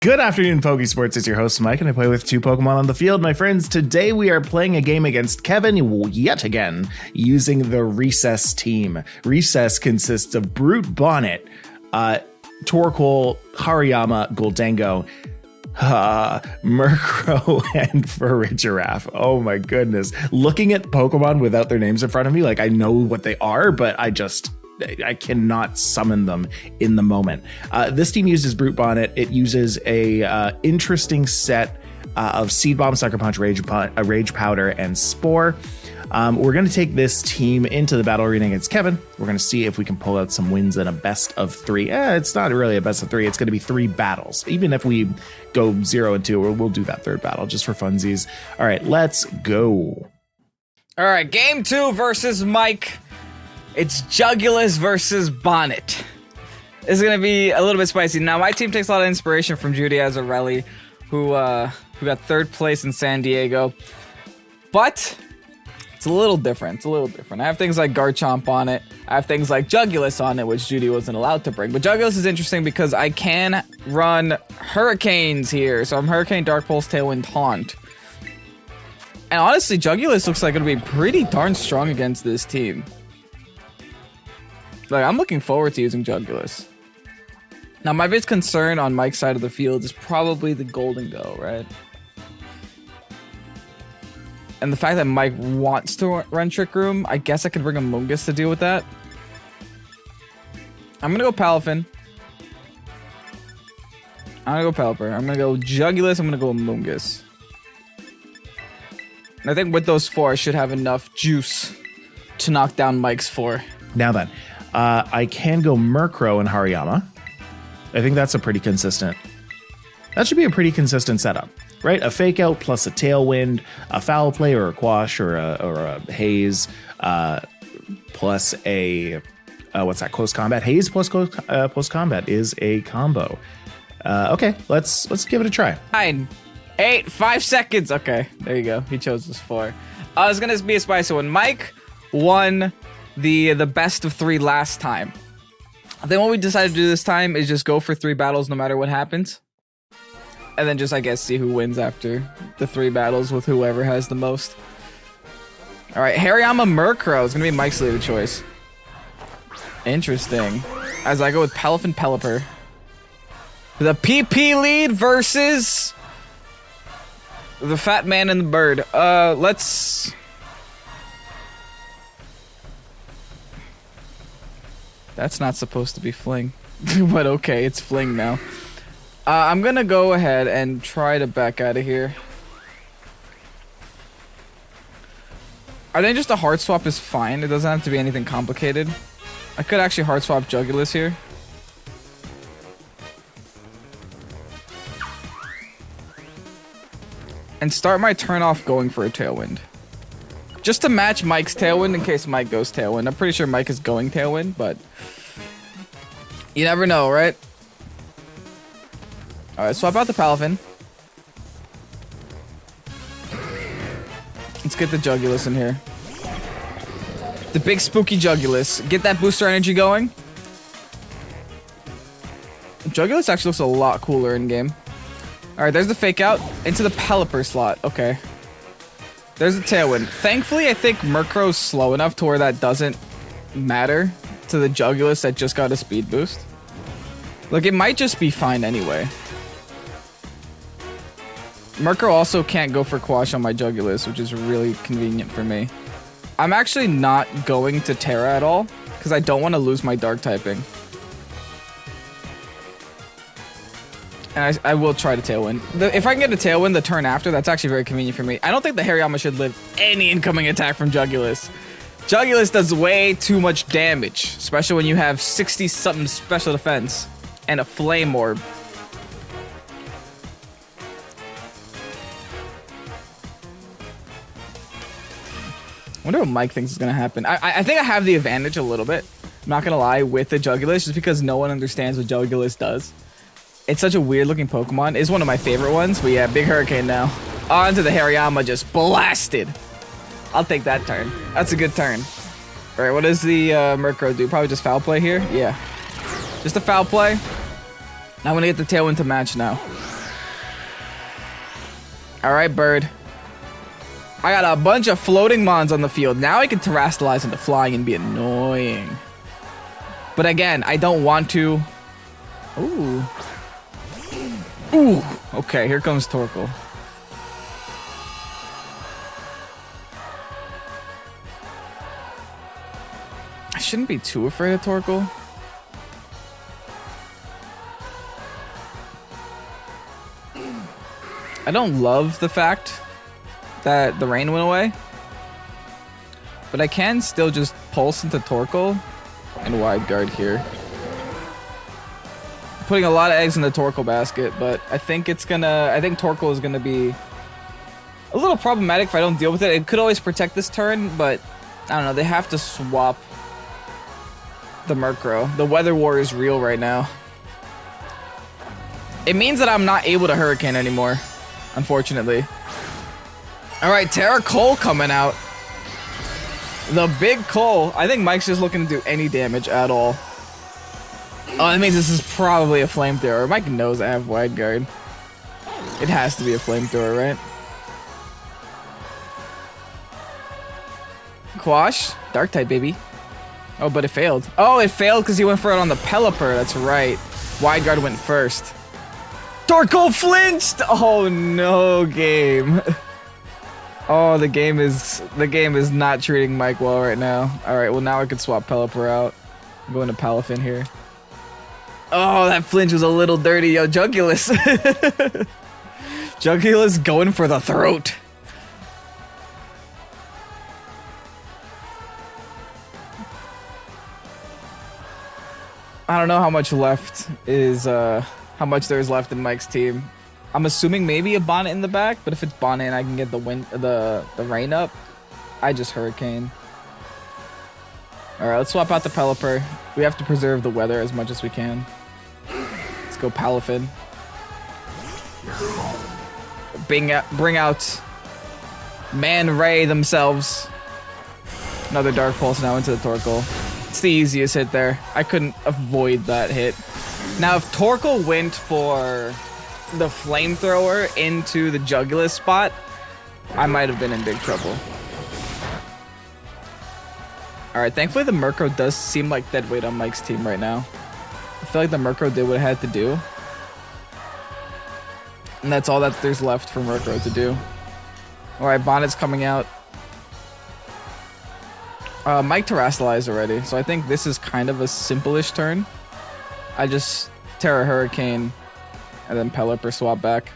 Good afternoon, Pokesports. It's your host, Mike, and I play with two Pokemon on the field. My friends, today we are playing a game against Kevin yet again, using the Recess team. Recess consists of Brute, Bonnet, Torkoal, Hariyama, Goldango, Murkrow, and Farigiraf. Oh my goodness. Looking at Pokemon without their names in front of me, like I know what they are, but I cannot summon them in the moment. This team uses Brute Bonnet. It uses a interesting set of Seed Bomb, Sucker Punch, Rage Powder, and Spore. We're going to take this team into the battle arena against Kevin. We're going to see if we can pull out some wins in a best of three. It's not really a best of three. It's going to be 3 battles. Even if we go 0-2, we'll do that third battle just for funsies. All right, let's go. All right, game 2 versus Mike. It's Jugulis versus Bonnet. This is going to be a little bit spicy. Now, my team takes a lot of inspiration from Judy Azzarelli, who got 3rd place in San Diego. But it's a little different. I have things like Garchomp on it. I have things like Jugulis on it, which Judy wasn't allowed to bring. But Jugulis is interesting because I can run Hurricanes here. So I'm Hurricane, Dark Pulse, Tailwind, Taunt. And honestly, Jugulis looks like it'll be pretty darn strong against this team. Like, I'm looking forward to using Jugulis. Now, my biggest concern on Mike's side of the field is probably the Goldango, right? And the fact that Mike wants to run Trick Room, I guess I could bring a Mungus to deal with that. I'm gonna go Palafin. I'm gonna go Pelipper. I'm gonna go Jugulis. I'm gonna go Mungus. And I think with those 4, I should have enough juice to knock down Mike's 4. Now then, I can go Murkrow and Hariyama. I think that's a pretty consistent. That should be a pretty consistent setup, right? A Fake Out plus a Tailwind, a Foul Play or a Quash or a Haze, plus a what's that? Close Combat. Haze plus Close Combat is a combo. Okay, let's give it a try. 9, 8, 5 seconds. Okay, there you go. He chose this 4. It's gonna be a spicy one. Mike won the best of 3 last time. Then what we decided to do this time is just go for 3 battles no matter what happens. And then just, I guess, see who wins after the 3 battles with whoever has the most. Alright, Hariyama Murkrow is going to be Mike's leader choice. Interesting. As I go with Palafin Pelipper. The PP lead versus the Fat Man and the Bird. Let's... That's not supposed to be Fling. But okay, it's Fling now. I'm gonna go ahead and try to back out of here. I think just a hard swap is fine. It doesn't have to be anything complicated. I could actually hard swap Jugulis here. And start my turn off going for a Tailwind. Just to match Mike's Tailwind in case Mike goes Tailwind. I'm pretty sure Mike is going Tailwind, but you never know, right? Alright, swap out the Palafin. Let's get the Jugulis in here. The big spooky Jugulis. Get that booster energy going. Jugulis actually looks a lot cooler in game. Alright, there's the Fake Out. Into the Pelipper slot. Okay. There's the Tailwind. Thankfully, I think Murkrow's slow enough to where that doesn't matter to the Jugulis that just got a speed boost. Look, it might just be fine anyway. Murkrow also can't go for Quash on my Jugulis, which is really convenient for me. I'm actually not going to Terra at all, because I don't want to lose my Dark typing. And I will try to Tailwind. If I can get a Tailwind the turn after, that's actually very convenient for me. I don't think the Hariyama should live any incoming attack from Jugulis. Jugulis does way too much damage, especially when you have 60-something special defense and a Flame Orb. I wonder what Mike thinks is going to happen. I think I have the advantage a little bit. I'm not going to lie, with the Jugulis, just because no one understands what Jugulis does. It's such a weird looking Pokemon. It's one of my favorite ones, but yeah, big Hurricane now. Onto the Hariyama, just blasted. I'll take that turn. That's a good turn. All right, what does the Murkrow do? Probably just Foul Play here? Yeah. Just a Foul Play. I'm going to get the Tailwind to match now. All right, bird. I got a bunch of floating mons on the field. Now I can terrestrialize into flying and be annoying. But again, I don't want to. Ooh. Ooh. Okay, here comes Torkoal. I shouldn't be too afraid of Torkoal. I don't love the fact that the rain went away, but I can still just pulse into Torkoal and wide guard here. Putting a lot of eggs in the Torkoal basket, but I think Torkoal is gonna be a little problematic if I don't deal with it. It could always protect this turn, but I don't know. They have to swap the Murkrow. The Weather War is real right now. It means that I'm not able to Hurricane anymore, unfortunately. All right, Terra Cole coming out. The big Cole. I think Mike's just looking to do any damage at all. Oh, that means this is probably a flamethrower. Mike knows I have wide guard. It has to be a flamethrower, right? Quash, dark type, baby. Oh, but it failed. Oh, it failed because he went for it on the Pelipper. That's right. Wide guard went first. Torkoal flinched. Oh no, game. Oh, the game is not treating Mike well right now. All right, well now I could swap Pelipper out. I'm going to Palafin here. Oh, that flinch was a little dirty, yo. Jugulis. Jugulis going for the throat. I don't know how much left is, how much there's left in Mike's team. I'm assuming maybe a Bonnet in the back, but if it's Bonnet and I can get the rain up, I just Hurricane. All right, let's swap out the Pelipper. We have to preserve the weather as much as we can. Let's go Palafin. Bring out Man Ray themselves. Another Dark Pulse now into the Torkoal. It's the easiest hit there. I couldn't avoid that hit. Now, if Torkoal went for the flamethrower into the Jugulis spot, I might have been in big trouble. Alright, thankfully the Murkrow does seem like dead weight on Mike's team right now. I feel like the Murkrow did what it had to do. And that's all that there's left for Murkrow to do. Alright, Bonnet's coming out. Mike terrestrialized already, so I think this is kind of a simple-ish turn. I just Terra Hurricane and then Pelipper swap back.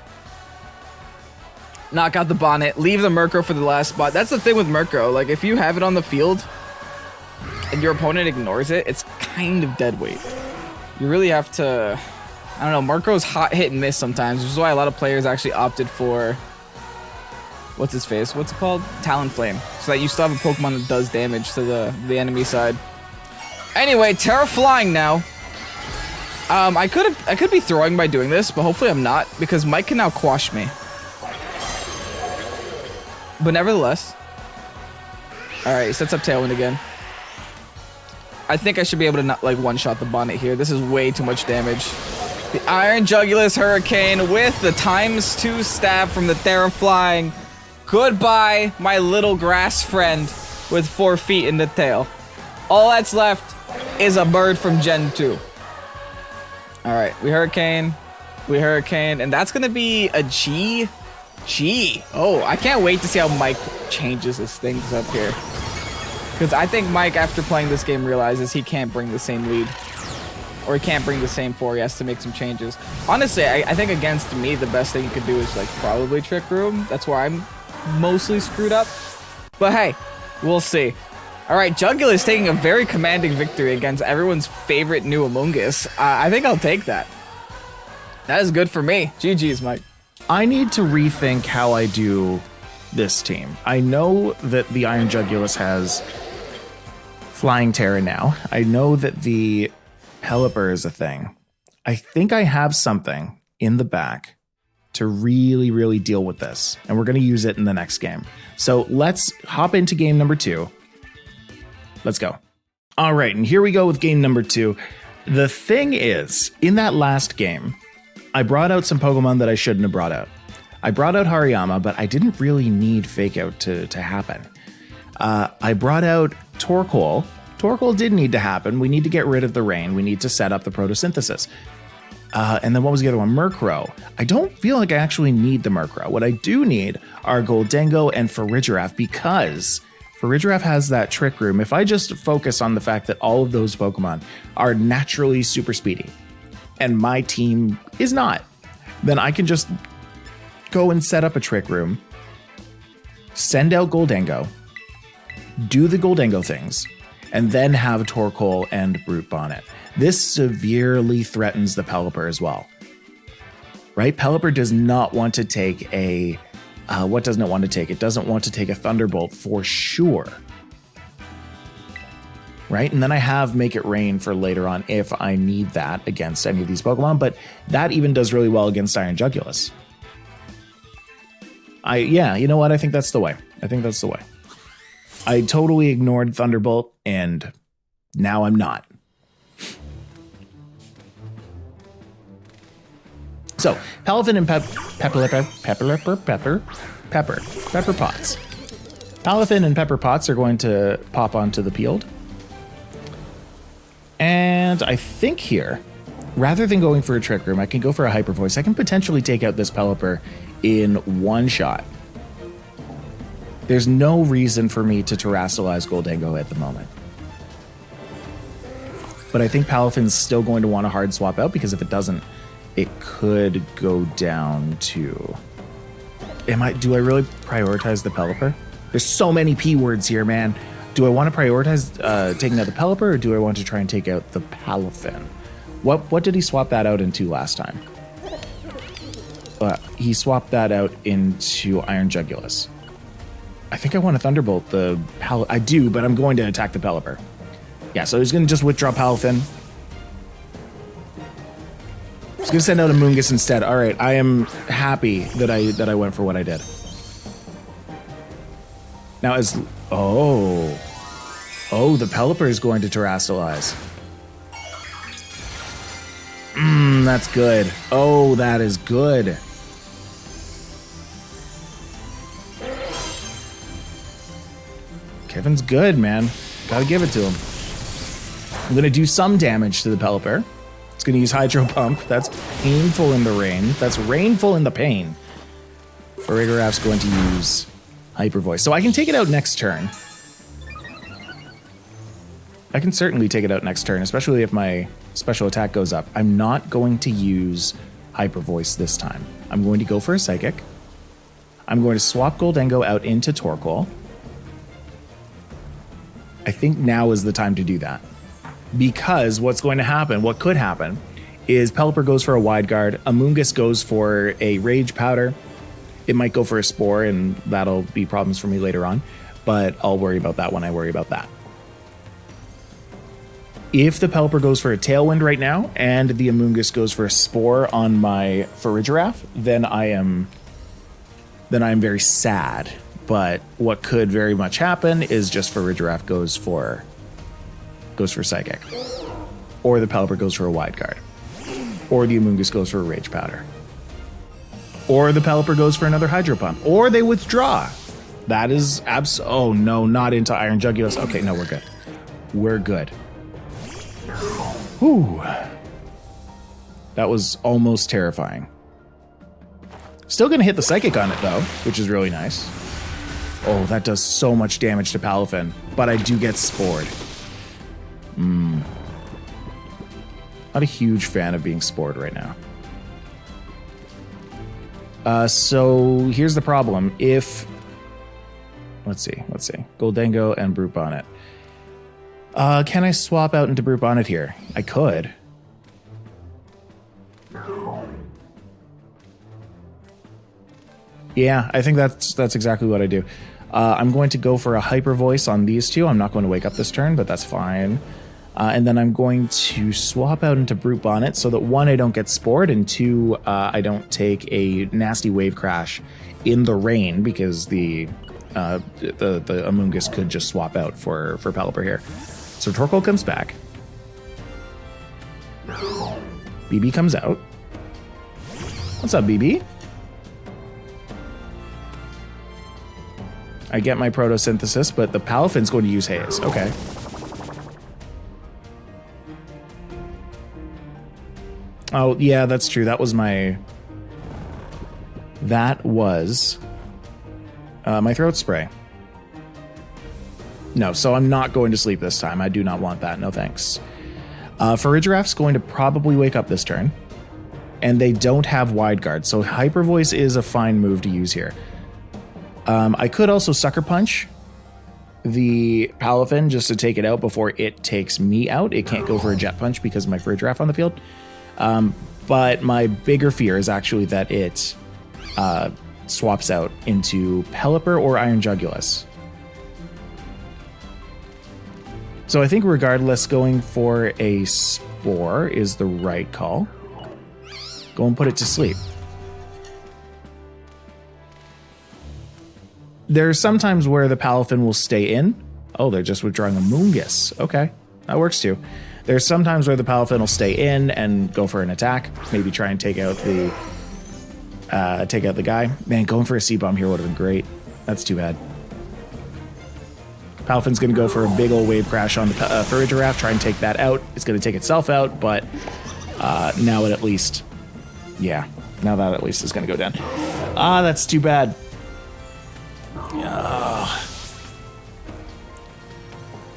Knock out the Bonnet, leave the Murkrow for the last spot. That's the thing with Murkrow, like if you have it on the field and your opponent ignores it, it's kind of dead weight. You really have to, I don't know, Murkrow's hot hit and miss sometimes, which is why a lot of players actually opted for, what's his face? What's it called? Talonflame. So that you still have a Pokemon that does damage to the enemy side. Anyway, Terra Flying now. I could be throwing by doing this, but hopefully I'm not, because Mike can now quash me. But nevertheless. Alright, he sets up Tailwind again. I think I should be able to not like one-shot the Bonnet here. This is way too much damage. The Iron Jugulis Hurricane with the ×2 stab from the Terra Flying. Goodbye, my little grass friend with 4 feet in the tail. All that's left is a bird from Gen 2. Alright, we Hurricane, and that's gonna be a G. Oh, I can't wait to see how Mike changes his things up here. Because I think Mike, after playing this game, realizes he can't bring the same lead. Or he can't bring the same 4, he has to make some changes. Honestly, I think against me, the best thing you could do is like probably Trick Room. That's where I'm mostly screwed up. But hey, we'll see. Alright, Jugulis taking a very commanding victory against everyone's favorite new Among Us. I think I'll take that. That is good for me. GG's, Mike. I need to rethink how I do this team. I know that the Iron Jugulis has Flying Terra now. I know that the Pelipper is a thing. I think I have something in the back to really, really deal with this. And we're going to use it in the next game. So let's hop into game number 2. Let's go. All right, and here we go with game number 2. The thing is, in that last game, I brought out some Pokemon that I shouldn't have brought out. I brought out Hariyama, but I didn't really need Fake Out to happen. I brought out Torkoal. Torkoal did need to happen. We need to get rid of the rain. We need to set up the photosynthesis. And then what was the other one? Murkrow. I don't feel like I actually need the Murkrow. What I do need are Goldengo and Farigiraf, because Farigiraf has that Trick Room. If I just focus on the fact that all of those Pokemon are naturally super speedy, and my team is not, then I can just go and set up a Trick Room, send out Goldengo, do the Goldengo things, and then have Torkoal and Brute Bonnet. This severely threatens the Pelipper as well. Right? Pelipper does not want to take a... what doesn't it want to take? It doesn't want to take a Thunderbolt for sure. Right? And then I have Make It Rain for later on if I need that against any of these Pokemon, but that even does really well against Iron Jugulis. Yeah, you know what? I think that's the way. I totally ignored Thunderbolt, and now I'm not. So, Palafin and Pepper Potts. Palafin and Pepper Potts are going to pop onto the field. And I think here, rather than going for a Trick Room, I can go for a Hyper Voice. I can potentially take out this Pelipper in one shot. There's no reason for me to Terrasilize Goldengo at the moment. But I think Palafin's still going to want to hard swap out, because if it doesn't, it could go down to... Do I really prioritize the Pelipper? There's so many P words here, man. Do I want to prioritize taking out the Pelipper, or do I want to try and take out the Palafin? What did he swap that out into last time? He swapped that out into Iron Jugulis. I think I want to Thunderbolt the I do, but I'm going to attack the Pelipper. Yeah, so he's going to just withdraw Palafin. He's going to send out a Moongus instead. All right, I am happy that I went for what I did. Now the Pelipper is going to Terrasilize. That's good. Oh, that is good. Kevin's good, man. Gotta give it to him. I'm gonna do some damage to the Pelipper. It's gonna use Hydro Pump. That's painful in the rain. That's rainful in the pain. Farigiraf's going to use Hyper Voice. So I can take it out next turn. I can certainly take it out next turn, especially if my special attack goes up. I'm not going to use Hyper Voice this time. I'm going to go for a Psychic. I'm going to swap Goldengo out into Torkoal. I think now is the time to do that. Because what's going to happen, what could happen, is Pelipper goes for a Wide Guard, Amoonguss goes for a Rage Powder. It might go for a Spore, and that'll be problems for me later on, but I'll worry about that when I worry about that. If the Pelipper goes for a Tailwind right now, and the Amoonguss goes for a Spore on my Farigiraf, then I am very sad. But what could very much happen is just Farigiraf goes for Psychic. Or the Pelipper goes for a Wide Guard. Or the Amoonguss goes for a Rage Powder. Or the Pelipper goes for another Hydro Pump. Or they withdraw. That is oh no, not into Iron Jugulis. Okay, no, we're good. We're good. Whew. That was almost terrifying. Still gonna hit the Psychic on it though, which is really nice. Oh, that does so much damage to Palafin, but I do get Spored. Not a huge fan of being Spored right now. So here's the problem. Let's see. Goldengo and Brute Bonnet. Can I swap out into Brute Bonnet here? I could. Yeah, I think that's exactly what I do. I'm going to go for a Hyper Voice on these two. I'm not going to wake up this turn, but that's fine. And then I'm going to swap out into Brute Bonnet so that 1, I don't get Spored, and 2, I don't take a nasty Wave Crash in the rain, because the Amoonguss could just swap out for Pelipper here. So Torkoal comes back. BB comes out. What's up, BB? I get my photosynthesis, but the Palafin's going to use haze. Okay. Oh, yeah, that's true. That was my throat spray. No, so I'm not going to sleep this time. I do not want that. No thanks. Farigiraph's going to probably wake up this turn. And they don't have Wide Guard, so Hyper Voice is a fine move to use here. I could also Sucker Punch the Palafin just to take it out before it takes me out. It can't go for a Jet Punch because of my Farigiraph on the field. But my bigger fear is actually that it swaps out into Pelipper or Iron Jugulis. So I think regardless, going for a Spore is the right call. Go and put it to sleep. There's sometimes where the Palafin will stay in. Oh, they're just withdrawing a Moongus. Okay, that works too. There's sometimes where the Palafin will stay in and go for an attack. Maybe try and take out the guy. Man, going for a Seed Bomb here would have been great. That's too bad. Palafin's going to go for a big old Wave Crash on the Farigiraph, try and take that out. It's going to take itself out, but now it at least... Yeah, now that at least is going to go down. Ah, that's too bad.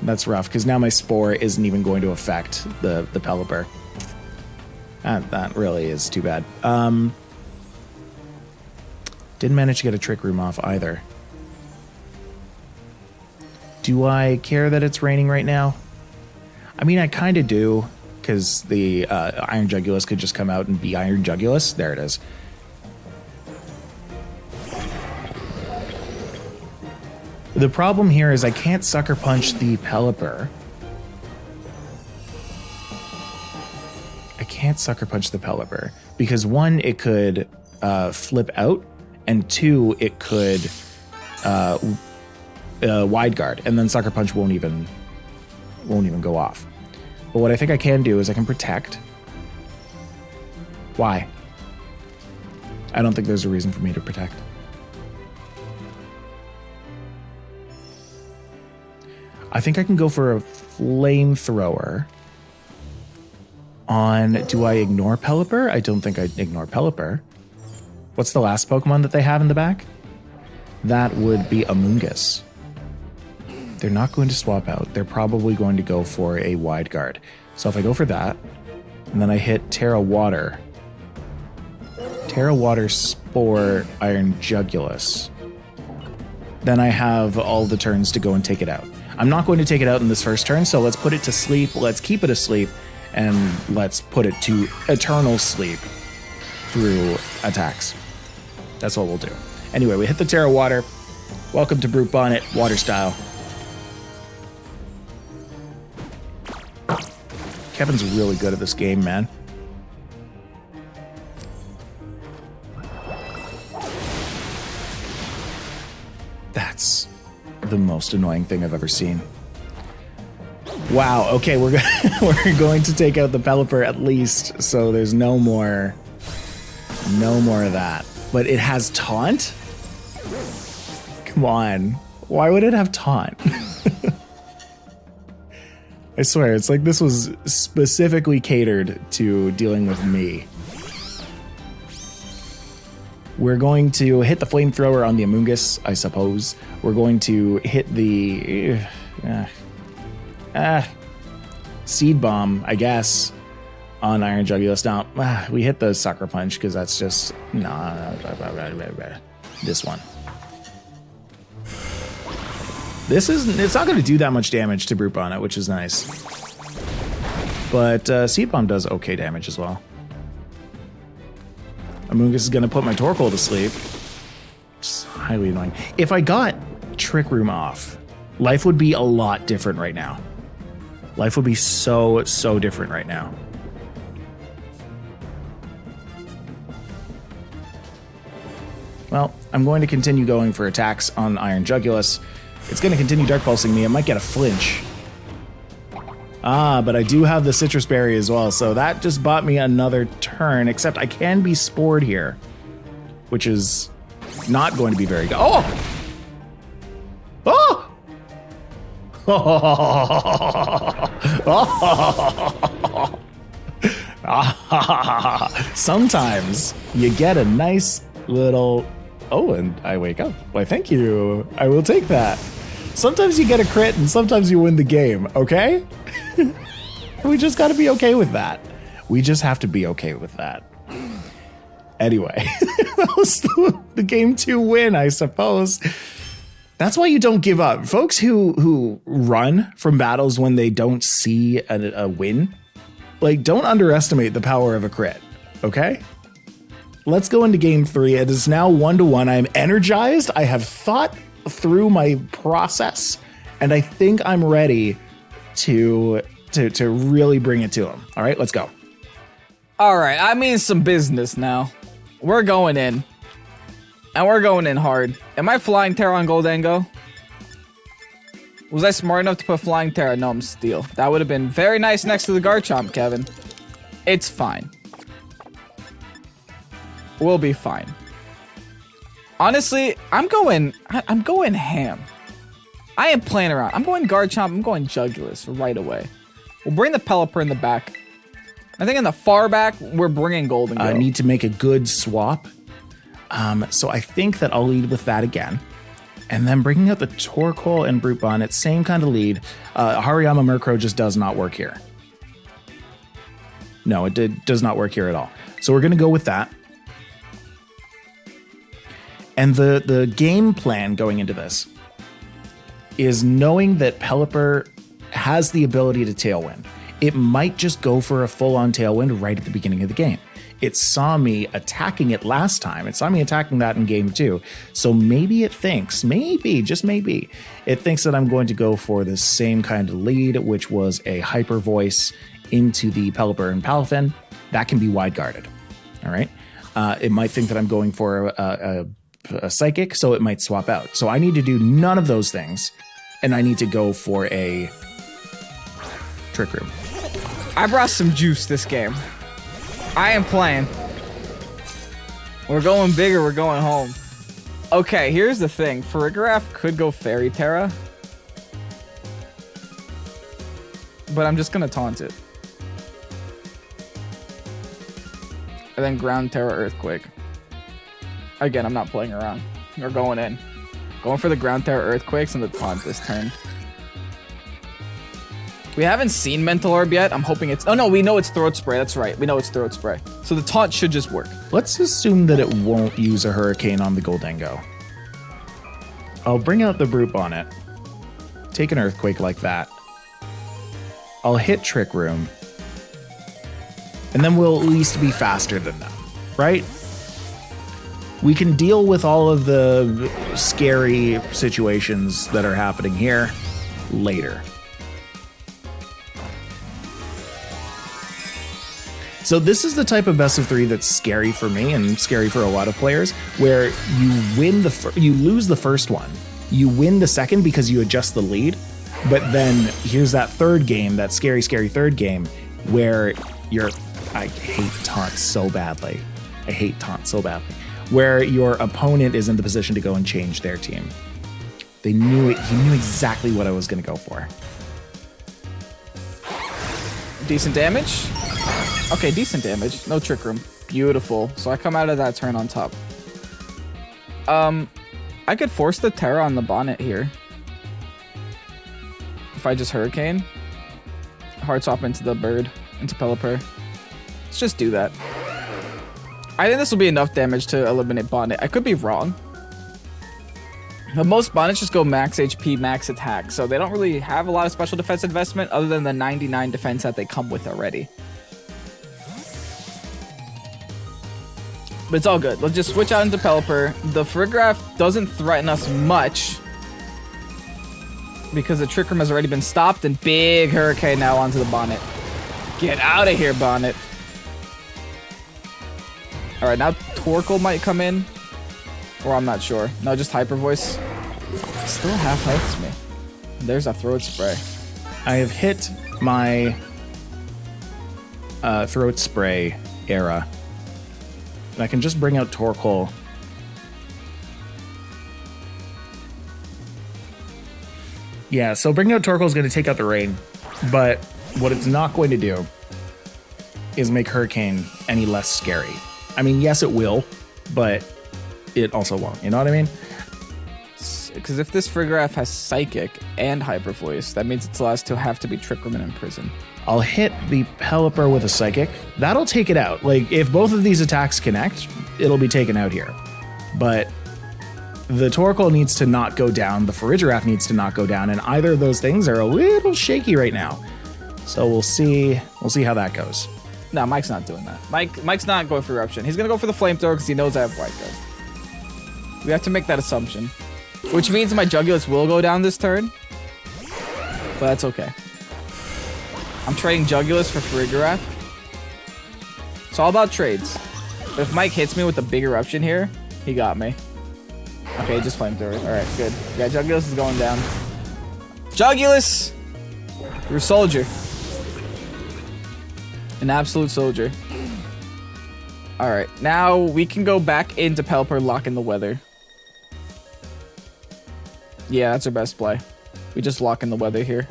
That's rough, because now my Spore isn't even going to affect the Pelipper. That really is too bad. Didn't manage to get a Trick Room off either. Do I care that it's raining right now? I mean, I kind of do. Because the Iron Jugulis could just come out and be Iron Jugulis. There it is. The problem here is I can't Sucker Punch the Pelipper. I can't Sucker Punch the Pelipper. Because one, it could flip out. And two, it could Wide Guard. And then Sucker Punch won't even go off. But what I think I can do is I can protect. Why? I don't think there's a reason for me to protect. I think I can go for a Flamethrower on... Do I ignore Pelipper? I don't think I ignore Pelipper. What's the last Pokemon that they have in the back? That would be Amoonguss. They're not going to swap out. They're probably going to go for a Wide Guard. So if I go for that, and then I hit Terra Water. Terra Water, Spore, Iron Jugulis. Then I have all the turns to go and take it out. I'm not going to take it out in this first turn, so let's put it to sleep. Let's keep it asleep, and let's put it to eternal sleep through attacks. That's what we'll do. Anyway, we hit the Terra Water. Welcome to Brute Bonnet, Water Style. Kevin's really good at this game, man. That's the most annoying thing I've ever seen. Wow, okay, we're going to take out the Pelipper at least, so there's no more of that. But it has Taunt? Come on. Why would it have Taunt? I swear, it's like this was specifically catered to dealing with me. We're going to hit the Flamethrower on the Amoonguss, I suppose. We're going to hit the... Seed Bomb, I guess, on Iron Jugulis. Now, we hit the Sucker Punch, because that's just... This one. It's not going to do that much damage to Brute Bonnet, which is nice. But Seed Bomb does okay damage as well. Amoonguss is going to put my Torkoal to sleep. It's highly annoying. If I got Trick Room off, life would be a lot different right now. Life would be so different right now. Well, I'm going to continue going for attacks on Iron Jugulis. It's going to continue Dark Pulsing me. I might get a flinch. But I do have the Citrus Berry as well, so that just bought me another turn, except I can be Spored here, which is not going to be very good. Oh! Sometimes you get a nice little... Oh, and I wake up. Why, thank you. I will take that. Sometimes you get a crit and sometimes you win the game, okay? We just got to be okay with that. We just have to be okay with that. Anyway, that was the game 2 win, I suppose. That's why you don't give up. Folks who run from battles when they don't see a win, like, don't underestimate the power of a crit, okay? Let's go into game 3. It is now 1-1. I'm energized. I have thought through my process, and I think I'm ready to really bring it to him. All right, let's go. All right, I mean some business now. We're going in. And we're going in hard. Am I Flying Terra on Goldango? Was I smart enough to put Flying Terra? No, I'm Steel. That would have been very nice next to the Garchomp, Kevin. It's fine. We'll be fine. Honestly, I'm going ham. I am playing around. I'm going Garchomp. I'm going Jugulis right away. We'll bring the Pelipper in the back. I think in the far back, we're bringing Goldango. I need to make a good swap. So I think that I'll lead with that again. And then bringing out the Torkoal and Brute Bonnet, same kind of lead. Hariyama Murkrow just does not work here. No, it does not work here at all. So we're going to go with that. And the game plan going into this is knowing that Pelipper has the ability to Tailwind. It might just go for a full-on Tailwind right at the beginning of the game. It saw me attacking it last time. It saw me attacking that in game 2. So maybe it thinks, just maybe, it thinks that I'm going to go for the same kind of lead, which was a Hyper Voice into the Pelipper and Palafin. That can be wide guarded. All right. It might think that I'm going for a Psychic, so it might swap out. So I need to do none of those things, and I need to go for a Trick Room. I brought some juice this game. I am playing. We're going bigger, we're going home. Okay, here's the thing. Farigiraf could go Fairy Terra. But I'm just gonna taunt it. And then Ground Terra Earthquake. Again, I'm not playing around. We're going in. Going for the Ground Terra Earthquakes and the taunt this turn. We haven't seen Mental Orb yet. I'm hoping it's... Oh, no, we know it's Throat Spray. That's right. We know it's Throat Spray. So the taunt should just work. Let's assume that it won't use a Hurricane on the Goldango. I'll bring out the Brute Bonnet. Take an Earthquake like that. I'll hit Trick Room. And then we'll at least be faster than them, right? We can deal with all of the scary situations that are happening here later. So this is the type of best of 3 that's scary for me and scary for a lot of players, where you win you lose the first one, you win the second because you adjust the lead, but then here's that third game, that scary third game, where I hate taunt so badly. Where your opponent is in the position to go and change their team. They knew it. He knew exactly what I was going to go for. Decent damage. Okay, decent damage. No Trick Room. Beautiful. So I come out of that turn on top. I could force the Terra on the Bonnet here. If I just Hurricane. Hard swap into the bird. Into Pelipper. Let's just do that. I think this will be enough damage to eliminate Bonnet. I could be wrong. But most Bonnets just go max HP, max attack. So they don't really have a lot of special defense investment other than the 99 defense that they come with already. But it's all good. Let's just switch out into Pelipper. The Farigiraf doesn't threaten us much because the Trick Room has already been stopped, and big Hurricane now onto the Bonnet. Get out of here, Bonnet. All right, now Torkoal might come in, or I'm not sure. No, just Hyper Voice. Still half healths me. There's a Throat Spray. I have hit my Throat Spray era. And I can just bring out Torkoal. Yeah, so bringing out Torkoal is going to take out the rain, but what it's not going to do is make Hurricane any less scary. I mean, yes, it will, but it also won't. You know what I mean? Because if this Frigoraph has Psychic and Hyper Voice, that means its last two have to be Trick Room and Imprison. I'll hit the Pelipper with a Psychic. That'll take it out. Like, if both of these attacks connect, it'll be taken out here. But the Torkoal needs to not go down, the Farigiraf needs to not go down, and either of those things are a little shaky right now. So we'll see how that goes. No, Mike's not doing that. Mike's not going for Eruption. He's gonna go for the Flamethrower because he knows I have White Guard. We have to make that assumption. Which means my Jugulis will go down this turn. But that's okay. I'm trading Jugulis for Farigiraf. It's all about trades. But if Mike hits me with a big Eruption here, he got me. Okay, just Flamethrower. Alright, good. Yeah, Jugulis is going down. Jugulis! You're a soldier. An absolute soldier. Alright, now we can go back into Pelipper, lock in the weather. Yeah, that's our best play. We just lock in the weather here.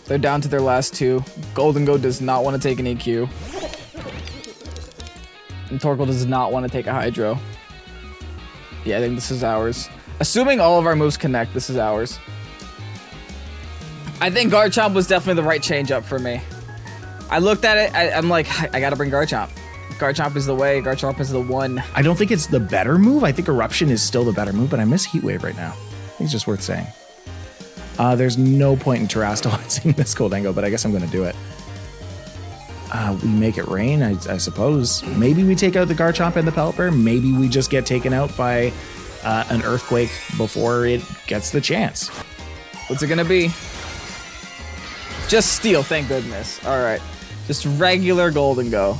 They're down to their last two. Golden Go does not want to take an EQ. And Torkoal does not want to take a Hydro. Yeah, I think this is ours. Assuming all of our moves connect, this is ours. I think Garchomp was definitely the right change up for me. I looked at it, I'm like, I gotta bring Garchomp. Garchomp is the way, Garchomp is the one. I don't think it's the better move. I think Eruption is still the better move, but I miss Heat Wave right now. I think it's just worth saying. There's no point in terastallizing this Goldengo, but I guess I'm going to do it. We make it rain, I suppose. Maybe we take out the Garchomp and the Pelipper. Maybe we just get taken out by an Earthquake before it gets the chance. What's it going to be? Just Steel, thank goodness. All right. Just regular Goldengo.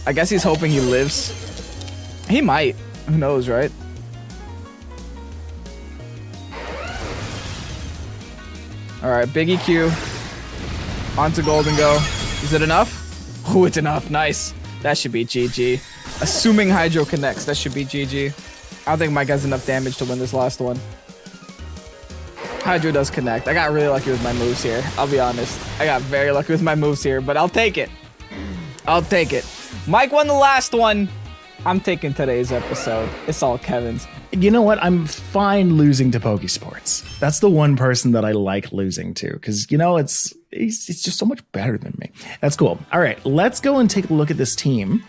I guess he's hoping he lives. He might. Who knows, right? All right, big EQ. Onto Goldengo. Is it enough? Oh, it's enough. Nice. That should be GG. Assuming Hydro connects, that should be GG. I don't think Mike has enough damage to win this last one. Hydro does connect. I got really lucky with my moves here. I'll be honest. I got very lucky with my moves here, but I'll take it. I'll take it. Mike won the last one. I'm taking today's episode. It's all Kevin's. You know what? I'm fine losing to Pokesports. That's the one person that I like losing to because, you know, it's just so much better than me. That's cool. All right, let's go and take a look at this team.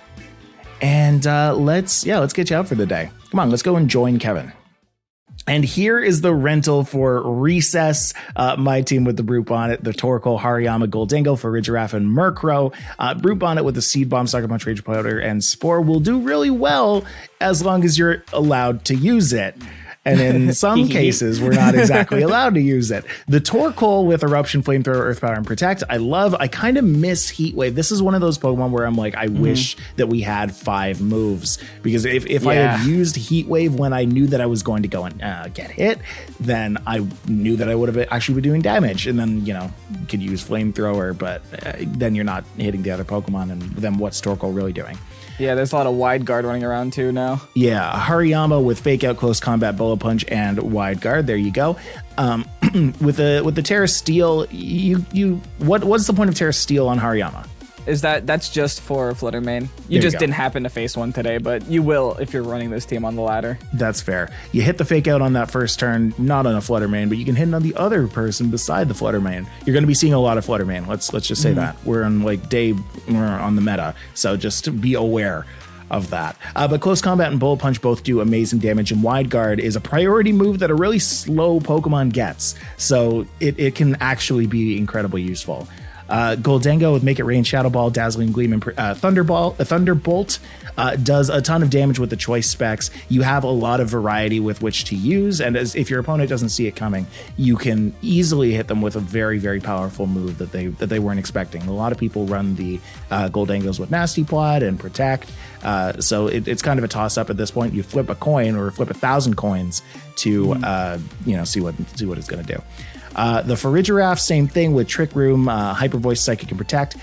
And let's get you out for the day. Come on, let's go and join Kevin. And here is the rental for Recess. My team with the Brute Bonnet, the Torkoal, Hariyama, Goldengo, Farigiraf, and Murkrow. Brute Bonnet with the Seed Bomb, Sucker Punch, Rage Powder, and Spore will do really well as long as you're allowed to use it. And in some cases, we're not exactly allowed to use it. The Torkoal with Eruption, Flamethrower, Earth Power, and Protect, I kind of miss Heat Wave. This is one of those Pokemon where I'm like, I wish that we had 5 moves. Because if I had used Heat Wave when I knew that I was going to go and get hit, then I knew that I would have actually been doing damage. And then, you know, you could use Flamethrower, but then you're not hitting the other Pokemon. And then what's Torkoal really doing? Yeah, there's a lot of Wide Guard running around too now. Yeah, Hariyama with Fake Out, Close Combat, Bullet Punch, and Wide Guard. There you go. With the Terra Steel, what's the point of Terra Steel on Hariyama? Is that's just for Flutter Mane. You just didn't happen to face one today, but you will if you're running this team on the ladder. That's fair. You hit the Fake Out on that first turn, not on a Flutter Mane, but you can hit it on the other person beside the Flutter Mane. You're going to be seeing a lot of Flutter Mane. Let's just say that. We're on we're on the meta, so just be aware of that. But Close Combat and Bullet Punch both do amazing damage, and Wide Guard is a priority move that a really slow Pokemon gets, so it can actually be incredibly useful. Goldengo with Make It Rain, Shadow Ball, Dazzling Gleam, and Thunderbolt does a ton of damage with the choice specs. You have a lot of variety with which to use, and if your opponent doesn't see it coming, you can easily hit them with a very, very powerful move that they weren't expecting. A lot of people run the Goldengos with Nasty Plot and Protect, so it's kind of a toss-up at this point. You flip a coin or flip 1,000 coins to see what it's going to do. The Farigiraf, same thing with Trick Room, Hyper Voice, Psychic, and Protect.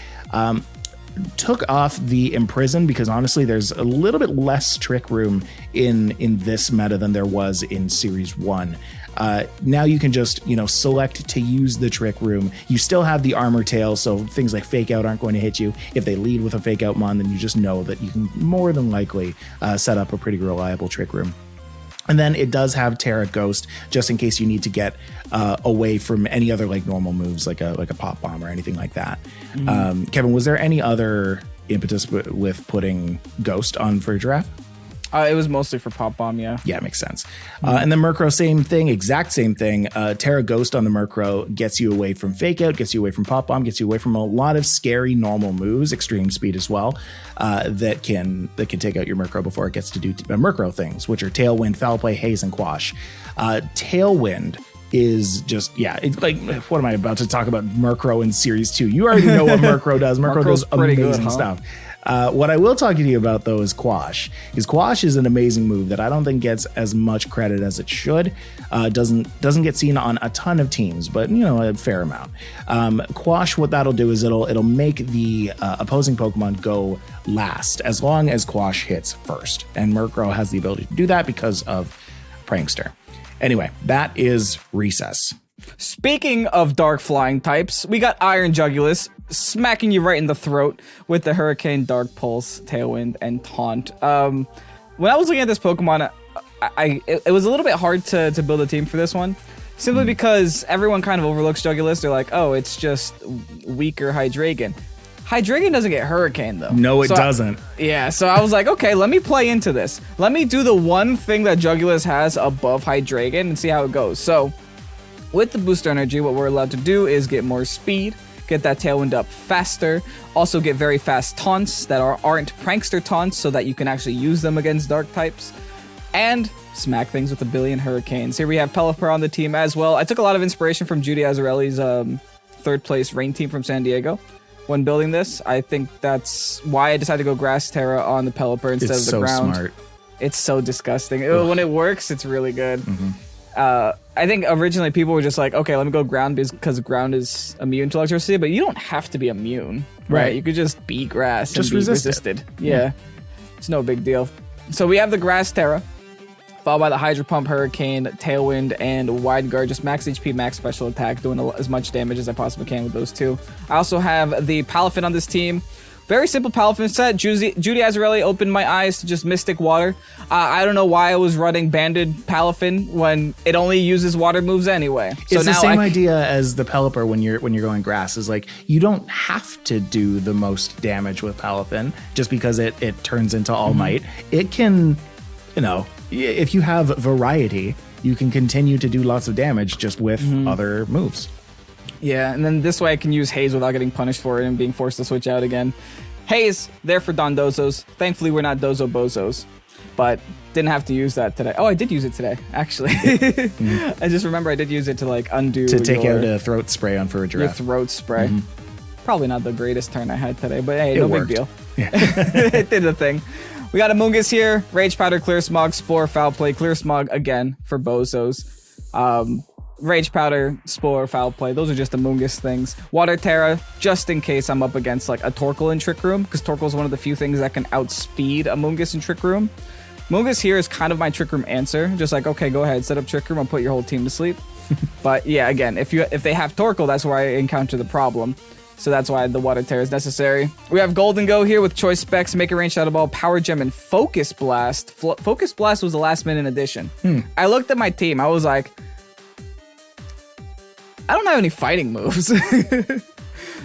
took off the Imprison because honestly, there's a little bit less trick room in this meta than there was in Series 1. Now you can just, select to use the trick room. You still have the armor tail, so things like fake out aren't going to hit you. If they lead with a fake out mon, then you just know that you can more than likely set up a pretty reliable trick room. And then it does have Terra Ghost, just in case you need to get away from any other like normal moves, like a pop bomb or anything like that. Kevin, was there any other impetus with putting Ghost on for Giraffe? It was mostly for pop bomb, yeah. Yeah, makes sense. And then Murkrow, same thing, exact same thing. Terra Ghost on the Murkrow gets you away from Fake Out, gets you away from Pop Bomb, gets you away from a lot of scary normal moves, Extreme Speed as well, that can take out your Murkrow before it gets to do Murkrow things, which are Tailwind, Foul Play, Haze, and Quash. Tailwind is just, it's like, what am I about to talk about Murkrow in Series 2? You already know what Murkrow does. Murkrow does amazing stuff. What I will talk to you about, though, is Quash. Because Quash is an amazing move that I don't think gets as much credit as it should. Doesn't get seen on a ton of teams, but, a fair amount. Quash, what that'll do is it'll make the opposing Pokemon go last, as long as Quash hits first. And Murkrow has the ability to do that because of Prankster. Anyway, that is Recess. Speaking of dark flying types, we got Iron Jugulis smacking you right in the throat with the Hurricane, Dark Pulse, Tailwind, and Taunt. When I was looking at this Pokemon, it was a little bit hard to build a team for this one, simply because everyone kind of overlooks Jugulis. They're like, oh, it's just weaker Hydreigon. Hydreigon doesn't get Hurricane, though. No, it doesn't. So I was like, okay, let me play into this. Let me do the one thing that Jugulis has above Hydreigon and see how it goes. So with the booster energy, what we're allowed to do is get more speed, get that Tailwind up faster, also get very fast taunts that aren't Prankster taunts so that you can actually use them against dark types, and smack things with a billion Hurricanes. Here we have Pelipper on the team as well. I took a lot of inspiration from Judy Azzarelli's third place Rain team from San Diego when building this. I think that's why I decided to go Grass Terra on the Pelipper instead of the ground. It's so smart. It's so disgusting. When it works, it's really good. I think originally people were just like, okay, let me go ground because ground is immune to electricity, but you don't have to be immune, right? You could just be grass and be resisted. Yeah, it's no big deal. So we have the Grass Terra, followed by the Hydro Pump, Hurricane, Tailwind, and Wide Guard, just max HP, max special attack, doing as much damage as I possibly can with those two. I also have the Palafin on this team. Very simple Palafin set. Judy Azzarelli opened my eyes to just Mystic Water. I don't know why I was running Banded Palafin when it only uses water moves anyway. So it's the same idea as the Pelipper when you're going grass. Is like you don't have to do the most damage with Palafin just because it turns into All Might. It can, if you have variety, you can continue to do lots of damage just with other moves. Yeah, and then this way I can use Haze without getting punished for it and being forced to switch out again. Haze, there for Dondozos. Thankfully, we're not Dozo Bozos, but didn't have to use that today. Oh, I did use it today, actually. I just remember I did use it to undo to take out a throat spray on for a giraffe. Your throat spray. Probably not the greatest turn I had today, but hey, no big deal. Yeah. It did the thing. We got Amoonguss here. Rage Powder, Clear Smog, Spore, Foul Play, Clear Smog again for Bozos. Rage Powder, Spore, Foul Play. Those are just Amoonguss things. Water Terra, just in case I'm up against a Torkoal in Trick Room, because Torkoal is one of the few things that can outspeed Amoonguss in Trick Room. Amoonguss here is kind of my Trick Room answer. Just like, okay, go ahead, set up Trick Room, I'll put your whole team to sleep. But yeah, again, if they have Torkoal, that's where I encounter the problem. So that's why the Water Terra is necessary. We have Golden Go here with Choice Specs, Make a Rain Shadow Ball, Power Gem, and Focus Blast. Focus Blast was the last minute addition. I looked at my team, I was like, I don't have any fighting moves.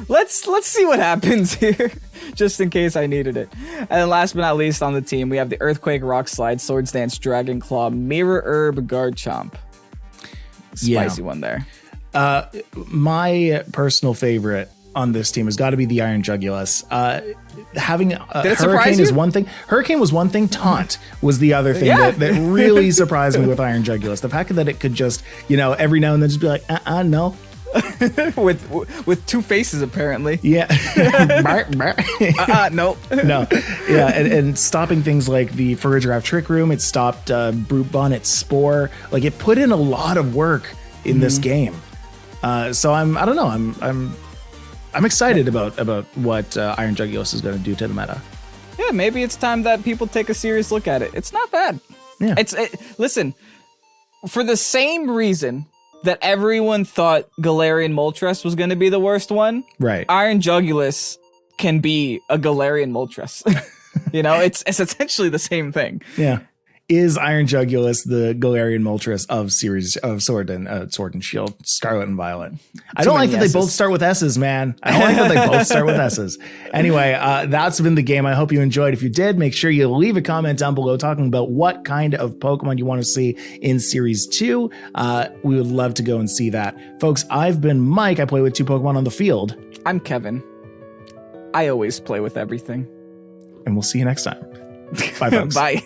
Let's see what happens here, just in case I needed it. And then last but not least on the team, we have the Earthquake, Rock Slide, Swords Dance, Dragon Claw, Mirror Herb, Garchomp. Spicy one there. My personal favorite on this team has got to be the Iron Jugulis. Having Hurricane is one thing. Hurricane was one thing. Taunt was the other thing that really surprised me with Iron Jugulis. The fact that it could just, every now and then just be like, no. with two faces apparently. Yeah. No. No. Yeah, and stopping things like the Farigiraf Trick Room. It stopped Brute Bonnet Spore. Like it put in a lot of work in this game. So I don't know. I'm I'm excited about what Iron Jugulis is going to do to the meta. Yeah, maybe it's time that people take a serious look at it. It's not bad. Yeah. Listen, for the same reason that everyone thought Galarian Moltres was going to be the worst one, right? Iron Jugulis can be a Galarian Moltres. You know, it's essentially the same thing. Yeah. Is Iron Jugulis the Galarian Moltres of series of Sword and Shield, Scarlet and Violet? I don't like that they both start with S's, man. I don't like that they both start with S's. Anyway, that's been the game. I hope you enjoyed. If you did, make sure you leave a comment down below talking about what kind of Pokemon you want to see in Series 2. We would love to go and see that. Folks, I've been Mike. I play with 2 Pokemon on the field. I'm Kevin. I always play with everything. And we'll see you next time. Bye, folks. Bye.